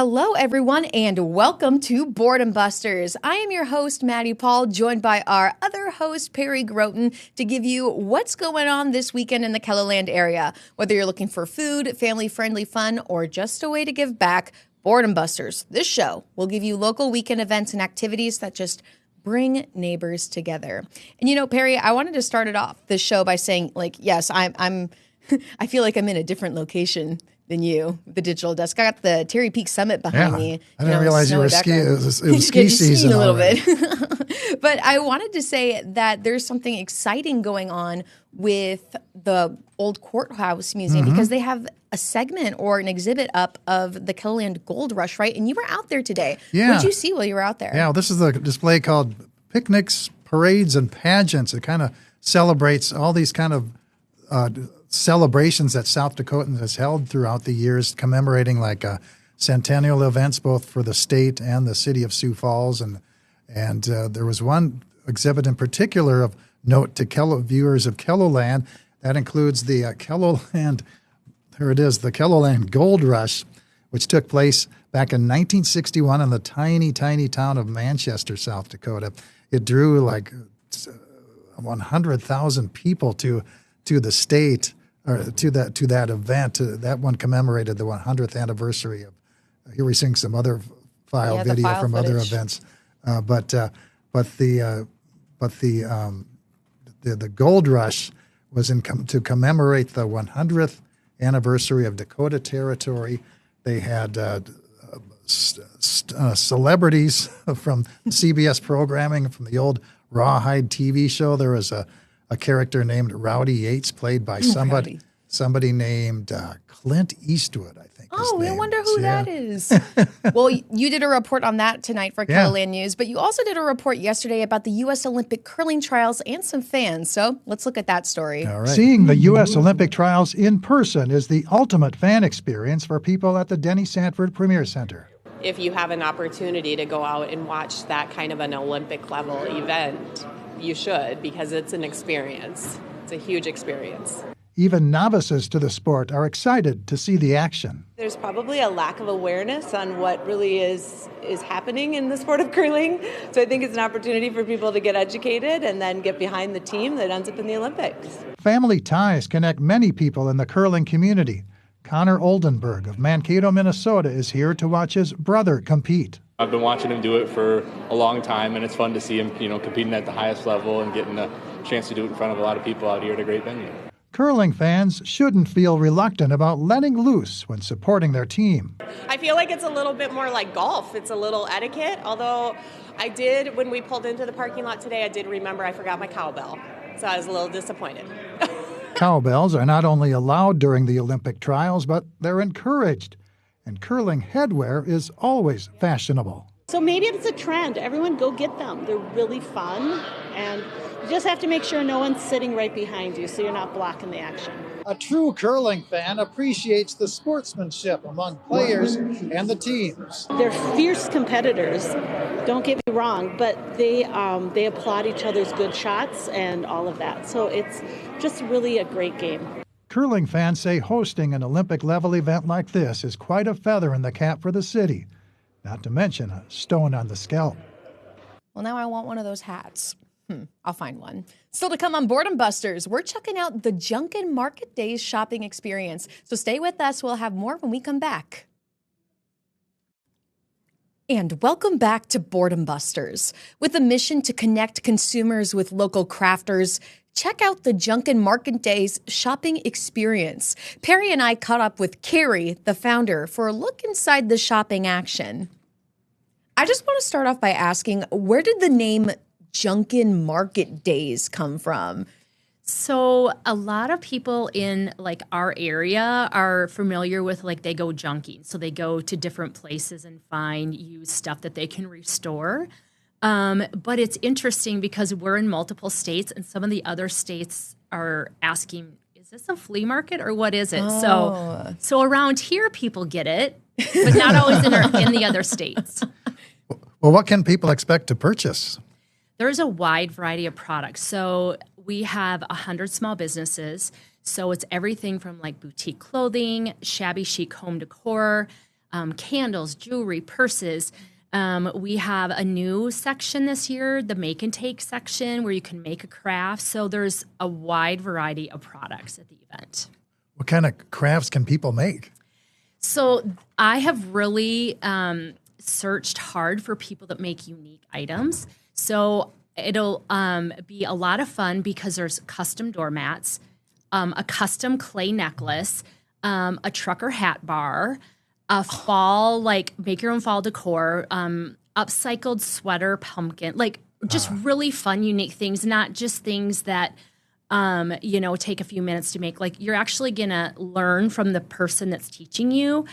Hello, everyone, and welcome to Boredom Busters. I am your host, Maddie Paul, joined by our other host, Perry Groten, to give you what's going on this weekend in the Kelloland area. Whether you're looking for food, family-friendly fun, or just a way to give back, Boredom Busters, this show will give you local weekend events and activities that just bring neighbors together. And you know, Perry, I wanted to start it off this show by saying, yes, I'm I feel like I'm in a different location than you, the digital desk. I got the Terry Peak Summit behind me. I didn't realize you were it was ski season a little already. bit. But I wanted to say that there's something exciting going on with the old courthouse museum because they have a segment or an exhibit up of the Kelloland Gold Rush, right? And you were out there today. Yeah. What did you see while you were out there? Yeah, this is a display called Picnics, Parades, and Pageants. It kind of celebrates all these kind of celebrations that South Dakotans has held throughout the years, commemorating centennial events both for the state and the city of Sioux Falls. And there was one exhibit in particular of note to viewers of Kelloland that includes the Kelloland. Here it is, the Kelloland Gold Rush, which took place back in 1961 in the tiny, tiny town of Manchester, South Dakota. It drew 100,000 people to the state, or to that event. That one commemorated the 100th anniversary of. Here we're seeing some other video from other events, but the Gold Rush was to commemorate the 100th anniversary of Dakota Territory. They had celebrities from CBS programming, from the old Rawhide TV show. There was a character named Rowdy Yates, played by somebody named Clint Eastwood, I think. Oh, I wonder who that is. Well, you did a report on that tonight for Kelloland News, but you also did a report yesterday about the U.S. Olympic curling trials and some fans. So let's look at that story. All right. Seeing the U.S. Olympic trials in person is the ultimate fan experience for people at the Denny Sanford Premier Center. If you have an opportunity to go out and watch that kind of an Olympic level event, you should, because it's an experience. It's a huge experience. Even novices to the sport are excited to see the action. There's probably a lack of awareness on what really is happening in the sport of curling. So I think it's an opportunity for people to get educated and then get behind the team that ends up in the Olympics. Family ties connect many people in the curling community. Connor Oldenburg of Mankato, Minnesota is here to watch his brother compete. I've been watching him do it for a long time, and it's fun to see him, competing at the highest level and getting a chance to do it in front of a lot of people out here at a great venue. Curling fans shouldn't feel reluctant about letting loose when supporting their team. I feel like it's a little bit more like golf. It's a little etiquette, although when we pulled into the parking lot today, I did remember I forgot my cowbell, so I was a little disappointed. Cowbells are not only allowed during the Olympic trials, but they're encouraged. And curling headwear is always fashionable. So maybe it's a trend. Everyone go get them. They're really fun. And you just have to make sure no one's sitting right behind you so you're not blocking the action. A true curling fan appreciates the sportsmanship among players and the teams. They're fierce competitors, don't get me wrong, but they applaud each other's good shots and all of that. So it's just really a great game. Curling fans say hosting an Olympic-level event like this is quite a feather in the cap for the city, not to mention a stone on the scalp. Well, now I want one of those hats. I'll find one. Still to come on Boredom Busters, we're checking out the Junkin Market Days shopping experience. So stay with us. We'll have more when we come back. And welcome back to Boredom Busters. With a mission to connect consumers with local crafters, check out the Junkin Market Days shopping experience. Perry and I caught up with Carrie, the founder, for a look inside the shopping action. I just want to start off by asking, where did the name Junkin Market Days come from? So a lot of people in our area are familiar with they go junking. So they go to different places and find used stuff that they can restore. But it's interesting because we're in multiple states and some of the other states are asking, is this a flea market or what is it? Oh. So around here people get it, but not always in the other states. Well, what can people expect to purchase? There's a wide variety of products. So we have 100 small businesses. So it's everything from boutique clothing, shabby chic home decor, candles, jewelry, purses. We have a new section this year, the make and take section, where you can make a craft. So there's a wide variety of products at the event. What kind of crafts can people make? So I have really searched hard for people that make unique items. So it'll be a lot of fun because there's custom doormats, a custom clay necklace, a trucker hat bar, a fall, like make your own fall decor, upcycled sweater, pumpkin, like just really fun, unique things, not just things that, take a few minutes to make. Like you're actually going to learn from the person that's teaching you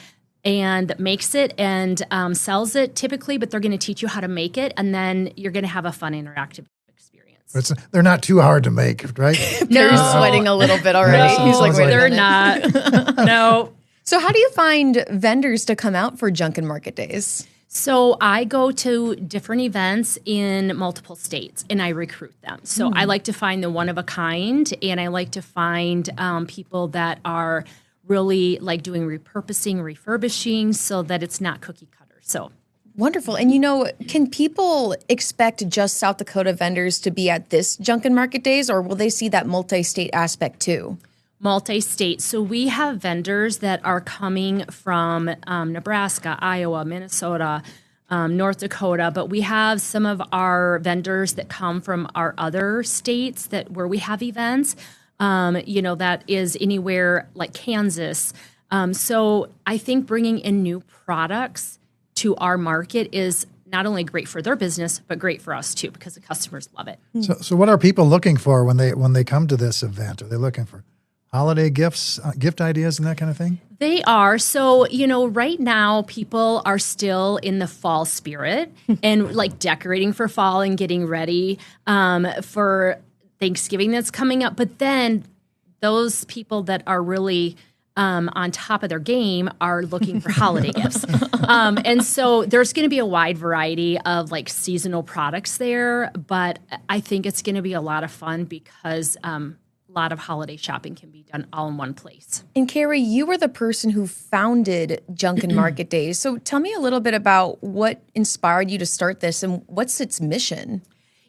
and makes it and sells it typically, but they're going to teach you how to make it. And then you're going to have a fun interactive experience. They're not too hard to make, right? Perry's sweating a little bit already. No, He's like, wait a they're minute. not. No. So how do you find vendors to come out for Junkin Market Days? So I go to different events in multiple states and I recruit them. So I like to find the one of a kind, and I like to find people that are really like doing repurposing, refurbishing, so that it's not cookie cutter. So wonderful. And can people expect just South Dakota vendors to be at this Junkin Market Days, or will they see that multi-state aspect too? Multi-state. So we have vendors that are coming from Nebraska, Iowa, Minnesota, North Dakota, but we have some of our vendors that come from our other states where we have events. That is anywhere like Kansas. So I think bringing in new products to our market is not only great for their business, but great for us too, because the customers love it. So what are people looking for when they come to this event? Are they looking for holiday gifts, gift ideas, and that kind of thing? They are. So, right now people are still in the fall spirit and like decorating for fall and getting ready for Thanksgiving that's coming up. But then those people that are really on top of their game are looking for holiday gifts. And so there's going to be a wide variety of like seasonal products there, but I think it's going to be a lot of fun because a lot of holiday shopping can be done all in one place. And Carrie, you were the person who founded Junkin Market Days. So tell me a little bit about what inspired you to start this and what's its mission?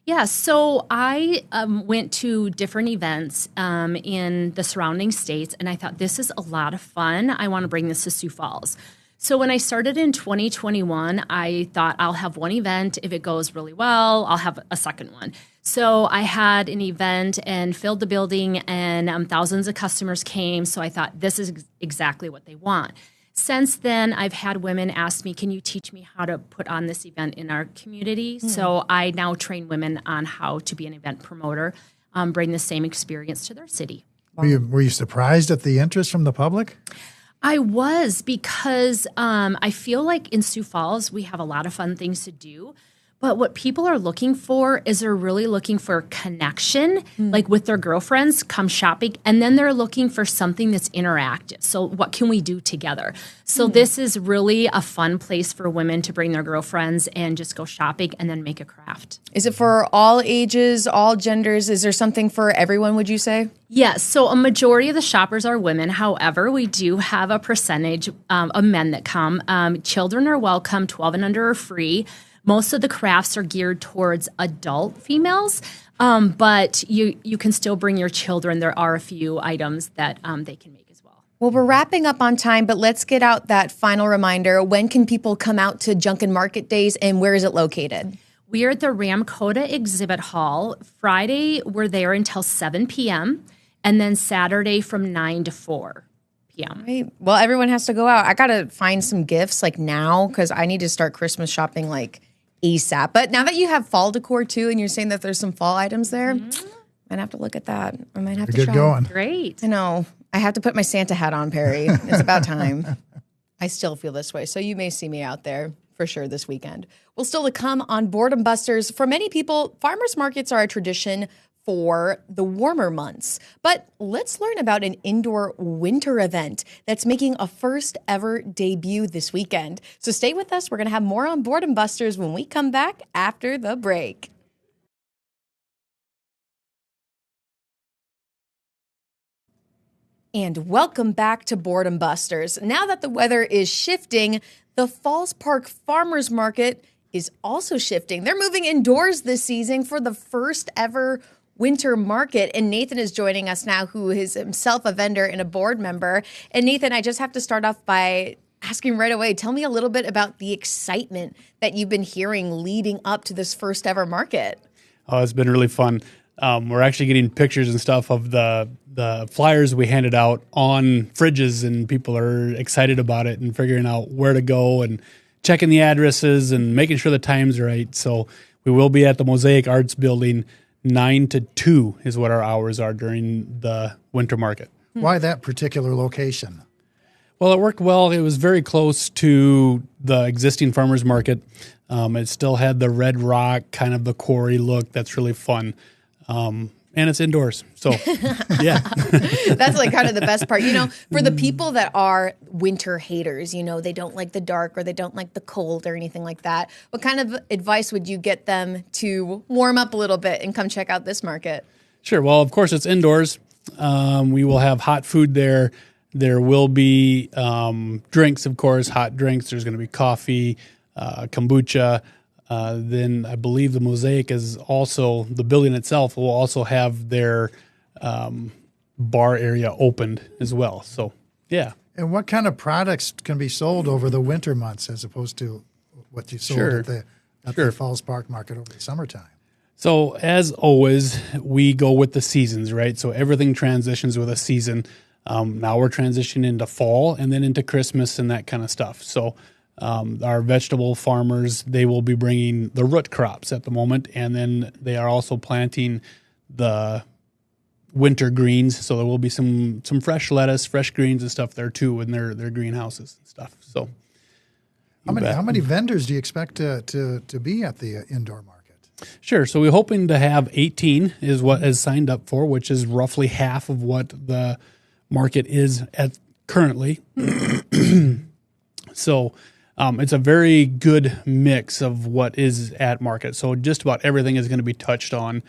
Yeah, so I went to different events in the surrounding states, and I thought, this is a lot of fun. I want to bring this to Sioux Falls. So when I started in 2021, I thought I'll have one event. If it goes really well, I'll have a second one. So I had an event and filled the building, and thousands of customers came. So I thought, this is exactly what they want. Since then, I've had women ask me, can you teach me how to put on this event in our community? So I now train women on how to be an event promoter, bring the same experience to their city. Were you surprised at the interest from the public? I was, because I feel like in Sioux Falls, we have a lot of fun things to do. But what people are looking for is they're really looking for connection, like with their girlfriends, come shopping, and then they're looking for something that's interactive. So what can we do together? So this is really a fun place for women to bring their girlfriends and just go shopping and then make a craft. Is it for all ages, all genders? Is there something for everyone, would you say? Yes, so a majority of the shoppers are women. However, we do have a percentage of men that come. Children are welcome, 12 and under are free. Most of the crafts are geared towards adult females, but you can still bring your children. There are a few items that they can make as well. Well, we're wrapping up on time, but let's get out that final reminder. When can people come out to Junkin Market Days, and where is it located? We are at the Ramkota Exhibit Hall. Friday, we're there until 7 p.m., and then Saturday from 9 to 4 p.m. Right. Well, everyone has to go out. I got to find some gifts like now because I need to start Christmas shopping like ASAP. But now that you have fall decor too, and you're saying that there's some fall items there, might have to look at that. I might have to Get try. going. Great. I know. I have to put my Santa hat on, Perry. It's about time. I still feel this way. So you may see me out there for sure this weekend. Well, still to come on Boredom Busters. For many people, farmers markets are a tradition for the warmer months. But let's learn about an indoor winter event that's making a first ever debut this weekend. So stay with us. We're going to have more on Boredom Busters when we come back after the break. And welcome back to Boredom Busters. Now that the weather is shifting, the Falls Park Farmers Market is also shifting. They're moving indoors this season for the first ever winter market. And Nathan is joining us now, who is himself a vendor and a board member. And Nathan, I just have to start off by asking right away, tell me a little bit about the excitement that you've been hearing leading up to this first ever market. Oh, it's been really fun. We're actually getting pictures and stuff of the flyers we handed out on fridges, and people are excited about it and figuring out where to go and checking the addresses and making sure the time's right. So we will be at the Mosaic Arts Building 9 to 2 is what our hours are during the winter market. Why that particular location? Well, it worked well. It was very close to the existing farmers market. It still had the red rock, kind of the quarry look. That's really fun. And it's indoors. So, yeah. That's like kind of the best part. You know, for the people that are winter haters, you know, they don't like the dark or they don't like the cold or anything like that. What kind of advice would you get them to warm up a little bit and come check out this market? Sure. Well, of course, it's indoors. We will have hot food there. There will be drinks, of course, hot drinks. There's going to be coffee, kombucha. Then I believe the Mosaic is also, the building itself will also have their bar area opened as well. So, yeah. And what kind of products can be sold over the winter months as opposed to what you sold at the Falls Park Market over the summertime? So, as always, we go with the seasons, right? So everything transitions with a season. Now we're transitioning into fall and then into Christmas and that kind of stuff. So our vegetable farmers, they will be bringing the root crops at the moment, and then they are also planting the winter greens. So there will be some fresh lettuce, fresh greens and stuff there too in their greenhouses and stuff. So how many vendors do you expect to be at the indoor market? Sure. So we're hoping to have 18 is what is signed up for, which is roughly half of what the market is at currently. So it's a very good mix of what is at market. So just about everything is going to be touched on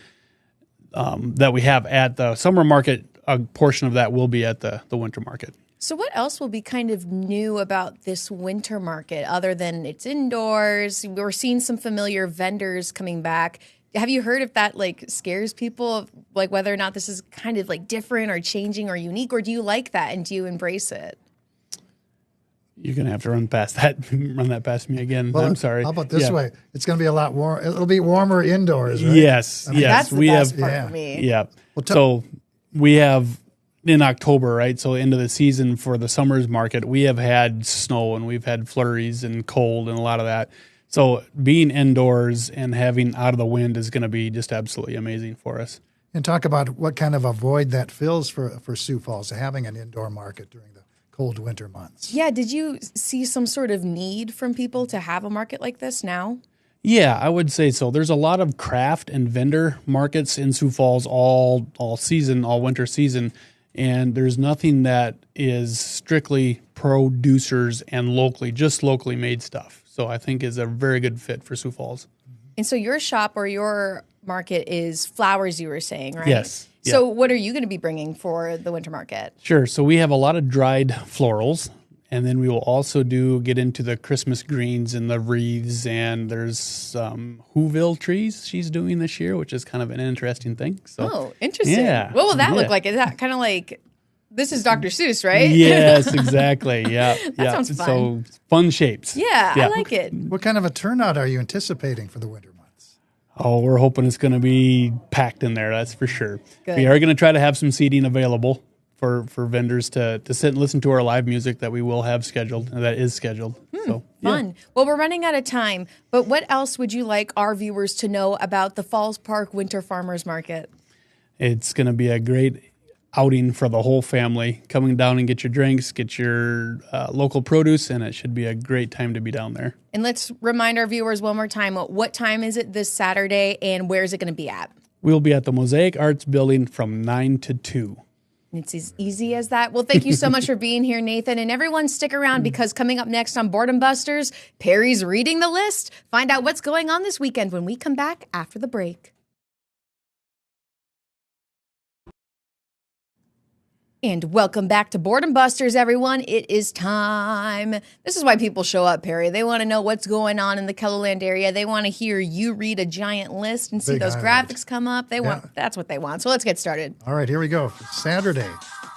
that we have at the summer market. A portion of that will be at the winter market. So what else will be kind of new about this winter market other than it's indoors? We're seeing some familiar vendors coming back. Have you heard if that like scares people, like whether or not this is kind of like different or changing or unique, or do you like that and do you embrace it? You're going to have to run that past me again. Well, I'm sorry. How about this way? It's going to be a lot warm. It'll be warmer indoors, right? Yes. I mean, that's the best part for me. Yeah. Well, So we have in October, right? So into the season for the summer's market, we have had snow and we've had flurries and cold and a lot of that. So being indoors and having out of the wind is going to be just absolutely amazing for us. And talk about what kind of a void that fills for Sioux Falls, having an indoor market during the cold winter months. Yeah. Did you see some sort of need from people to have a market like this now? Yeah, I would say so. There's a lot of craft and vendor markets in Sioux Falls all season, all winter season. And there's nothing that is strictly producers and just locally made stuff. So I think is a very good fit for Sioux Falls. And so your shop or your market is flowers, you were saying, right? Yes. So what are you going to be bringing for the winter market? Sure. So we have a lot of dried florals, and then we will also get into the Christmas greens and the wreaths, and there's some Whoville trees she's doing this year, which is kind of an interesting thing. So, interesting. Yeah. What will that look like? Is that kind of like, this is Dr. Seuss, right? Yes, exactly. Yeah. That sounds fun. So fun shapes. Yeah, I like it. What kind of a turnout are you anticipating for the winter months? Oh, we're hoping it's going to be packed in there. That's for sure. Good. We are going to try to have some seating available for vendors to sit and listen to our live music that we will have scheduled. That is scheduled. So Fun. yeah. Well, we're running out of time, but what else would you like our viewers to know about the Falls Park Winter Farmers Market? It's going to be a great outing for the whole family. Coming down and get your drinks, get your local produce, and it should be a great time to be down there. And let's remind our viewers one more time, what time is it this Saturday and where is it going to be at? We'll be at the Mosaic Arts Building from 9 to 2. It's as easy as that. Well, thank you so much for being here, Nathan. And everyone stick around because coming up next on Boredom Busters, Perry's reading the list. Find out what's going on this weekend when we come back after the break. And welcome back to Boredom Busters, everyone. It is time. This is why people show up, Perry. They want to know what's going on in the KELOLAND area. They want to hear you read a giant list and see those graphics come up. That's what they want. So let's get started. All right, here we go. For Saturday,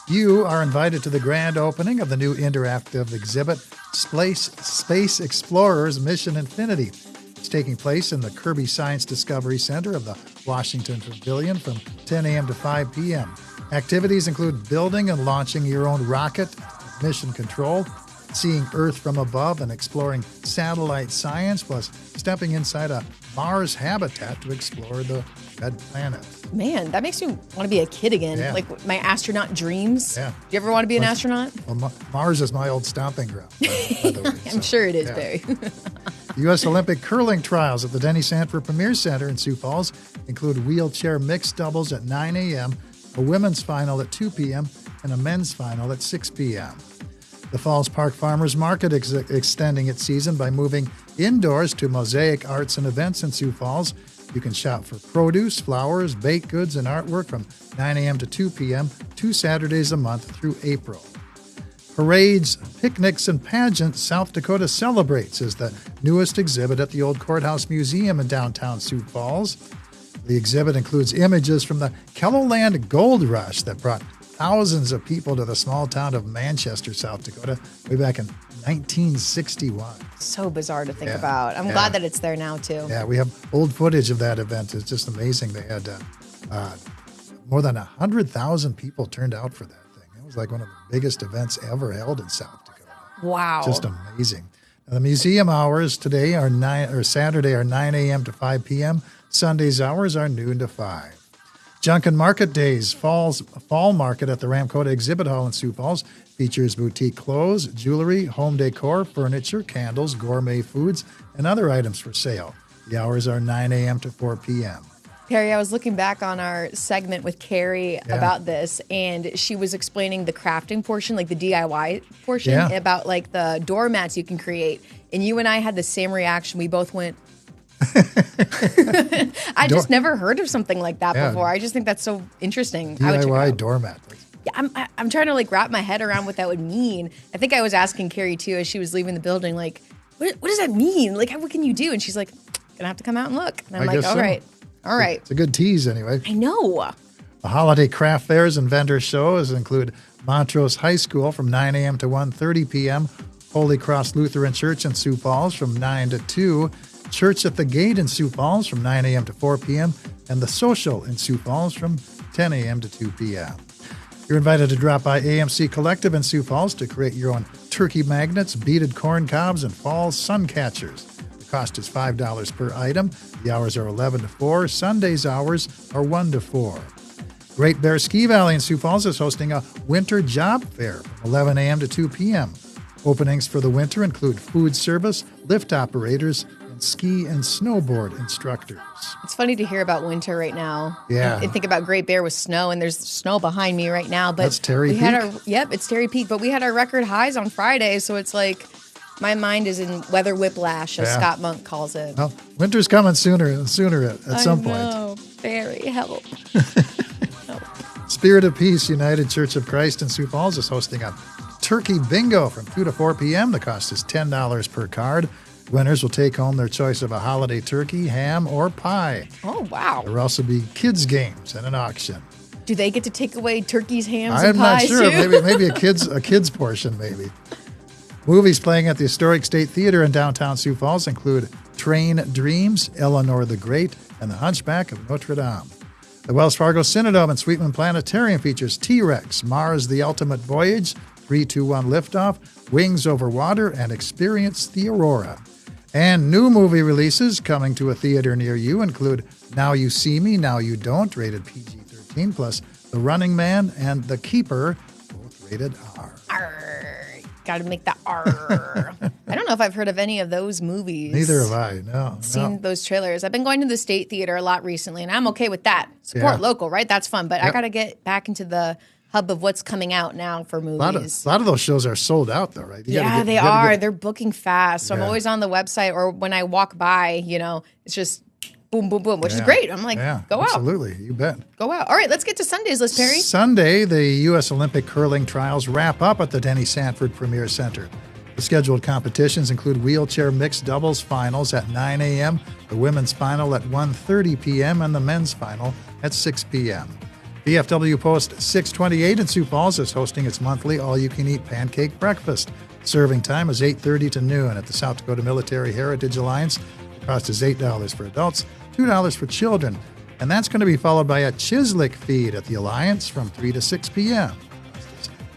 you are invited to the grand opening of the new interactive exhibit, Space Explorers Mission Infinity. It's taking place in the Kirby Science Discovery Center of the Washington Pavilion from 10 a.m. to 5 p.m. Activities include building and launching your own rocket, mission control, seeing Earth from above and exploring satellite science, plus stepping inside a Mars habitat to explore the red planet. Man, that makes me want to be a kid again, like my astronaut dreams. Yeah. Do you ever want to be an astronaut? Well, Mars is my old stomping ground, by the way. I'm sure it is, Barry. The U.S. Olympic curling trials at the Denny Sanford Premier Center in Sioux Falls include wheelchair mixed doubles at 9 a.m., a women's final at 2 p.m., and a men's final at 6 p.m. The Falls Park Farmers Market is extending its season by moving indoors to Mosaic Arts and Events in Sioux Falls. You can shop for produce, flowers, baked goods, and artwork from 9 a.m. to 2 p.m., 2 Saturdays a month through April. Parades, Picnics, and Pageants South Dakota Celebrates is the newest exhibit at the Old Courthouse Museum in downtown Sioux Falls. The exhibit includes images from the KELOLAND Gold Rush that brought thousands of people to the small town of Manchester, South Dakota, way back in 1961. So bizarre to think about. I'm glad that it's there now, too. Yeah, we have old footage of that event. It's just amazing. They had more than 100,000 people turned out for that thing. It was like one of the biggest events ever held in South Dakota. Wow. Just amazing. Now, the museum hours today Saturday are 9 a.m. to 5 p.m. Sunday's hours are noon to 5. Junkin Market Days, fall market at the Ramkota Exhibit Hall in Sioux Falls, features boutique clothes, jewelry, home decor, furniture, candles, gourmet foods, and other items for sale. The hours are 9 a.m. to 4 p.m. Perry, I was looking back on our segment with Carrie about this, and she was explaining the crafting portion, like the DIY portion, about like the doormats you can create. And you and I had the same reaction. We both went, I just never heard of something like that before. I just think that's so interesting. DIY doormat. Yeah, I'm trying to like wrap my head around what that would mean. I think I was asking Carrie too as she was leaving the building, like, what does that mean? Like, what can you do? And she's like, gonna have to come out and look. And I'm like, all right. It's a good tease anyway. I know. The holiday craft fairs and vendor shows include Montrose High School from 9 a.m. to 1:30 p.m., Holy Cross Lutheran Church in Sioux Falls from 9 to 2, Church at the Gate in Sioux Falls from 9 a.m. to 4 p.m., and The Social in Sioux Falls from 10 a.m. to 2 p.m. You're invited to drop by AMC Collective in Sioux Falls to create your own turkey magnets, beaded corn cobs, and fall sun catchers. The cost is $5 per item. The hours are 11 to 4. Sunday's hours are 1 to 4. Great Bear Ski Valley in Sioux Falls is hosting a winter job fair from 11 a.m. to 2 p.m. Openings for the winter include food service, lift operators, and ski and snowboard instructors. It's funny to hear about winter right now. Yeah. And think about Great Bear with snow, and there's snow behind me right now. But that's Terry Peak? It's Terry Peak. But we had our record highs on Friday, so it's like my mind is in weather whiplash, as Scott Monk calls it. Well, winter's coming sooner at some point. Oh, Barry, help. Spirit of Peace United Church of Christ in Sioux Falls is hosting a turkey bingo from 2 to 4 p.m. The cost is $10 per card. Winners will take home their choice of a holiday turkey, ham, or pie. Oh, wow. There will also be kids' games and an auction. Do they get to take away turkeys, hams, and pies, I'm not sure. too? Maybe a kids portion, maybe. Movies playing at the Historic State Theater in downtown Sioux Falls include Train Dreams, Eleanor the Great, and The Hunchback of Notre Dame. The Wells Fargo Cinedome and Sweetman Planetarium features T-Rex, Mars the Ultimate Voyage, 3-2-1 Liftoff, Wings Over Water, and Experience the Aurora. And new movie releases coming to a theater near you include Now You See Me, Now You Don't, rated PG-13, plus The Running Man and The Keeper, both rated R. Got to make that R. I don't know if I've heard of any of those movies. Neither have I, no. Seen those trailers. I've been going to the State Theater a lot recently, and I'm okay with that. Support local, right? That's fun. But I got to get back into the hub of what's coming out now for movies. A lot of those shows are sold out, though, right? They are. They're booking fast. So I'm always on the website, or when I walk by, it's just boom, boom, boom, which is great. I'm like, go out. Absolutely. You bet. Go out. All right, let's get to Sunday's list, Perry. Sunday, the U.S. Olympic curling trials wrap up at the Denny Sanford Premier Center. The scheduled competitions include wheelchair mixed doubles finals at 9 a.m., the women's final at 1:30 p.m., and the men's final at 6 p.m. VFW Post 628 in Sioux Falls is hosting its monthly all-you-can-eat pancake breakfast. Serving time is 8:30 to noon at the South Dakota Military Heritage Alliance. The cost is $8 for adults, $2 for children, and that's going to be followed by a Chislik feed at the Alliance from 3 to 6 p.m.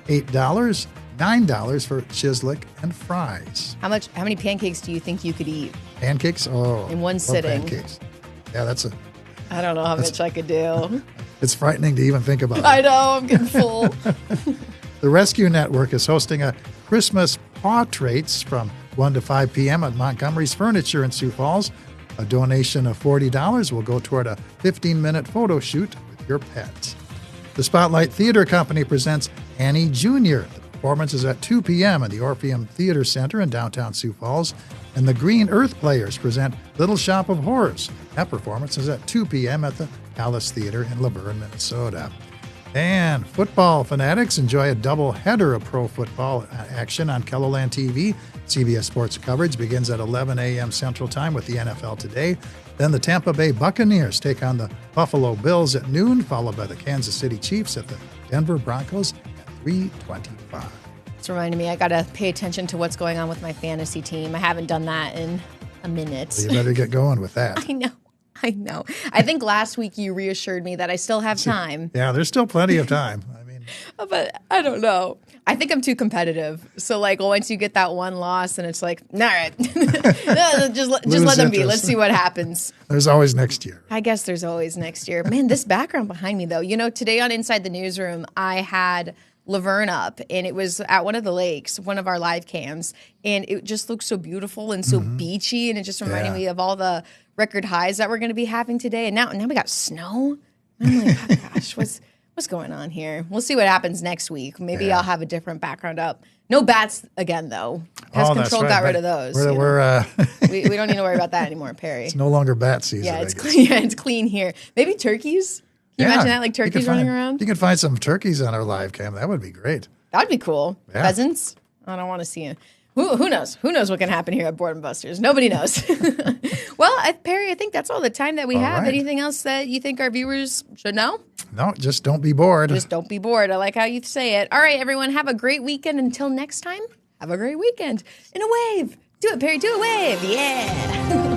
$8, $9 for Chislik and fries. How many pancakes do you think you could eat? Pancakes? Oh, in one love sitting. Pancakes. Yeah, I don't know how much I could do. It's frightening to even think about it. I know, I'm getting full. The Rescue Network is hosting a Christmas paw traits from 1 to 5 p.m. at Montgomery's Furniture in Sioux Falls. A donation of $40 will go toward a 15-minute photo shoot with your pet. The Spotlight Theater Company presents Annie Jr. The performance is at 2 p.m. at the Orpheum Theater Center in downtown Sioux Falls. And the Green Earth Players present Little Shop of Horrors. That performance is at 2 p.m. at the Palace Theater in Laverne, Minnesota. And football fanatics enjoy a double header of pro football action on KELOLAND TV. CBS Sports coverage begins at 11 a.m. Central Time with the NFL Today. Then the Tampa Bay Buccaneers take on the Buffalo Bills at noon, followed by the Kansas City Chiefs at the Denver Broncos at 3:25. It's reminding me I got to pay attention to what's going on with my fantasy team. I haven't done that in a minute. Well, you better get going with that. I know. I think last week you reassured me that I still have time. Yeah, there's still plenty of time. But I don't know. I think I'm too competitive. So, like, once you get that one loss and it's like, all right, just let them be. Let's see what happens. There's always next year. I guess there's always next year. Man, this background behind me, though. You know, today on Inside the Newsroom, I had Laverne up, and it was at one of the lakes, one of our live cams, and it just looked so beautiful and so beachy, and it just reminded me of all the record highs that we're going to be having today. And now we got snow. I'm like, oh gosh, what's going on here? We'll see what happens next week. Maybe I'll have a different background up. No bats again, though. Pest control got rid of those. We don't need to worry about that anymore, Perry. It's no longer bat season. Yeah, it's clean. Yeah, it's clean here. Maybe turkeys. Can you imagine that? Like turkeys running around? You can find some turkeys on our live cam. That would be great. That'd be cool. Yeah. Pheasants? I don't want to see it. Who knows? Who knows what can happen here at Boredom Busters? Nobody knows. Well, Perry, I think that's all the time that we have. Right. Anything else that you think our viewers should know? No, just don't be bored. Just don't be bored. I like how you say it. All right, everyone, have a great weekend. Until next time, have a great weekend. In a wave. Do it, Perry. Do a wave. Yeah.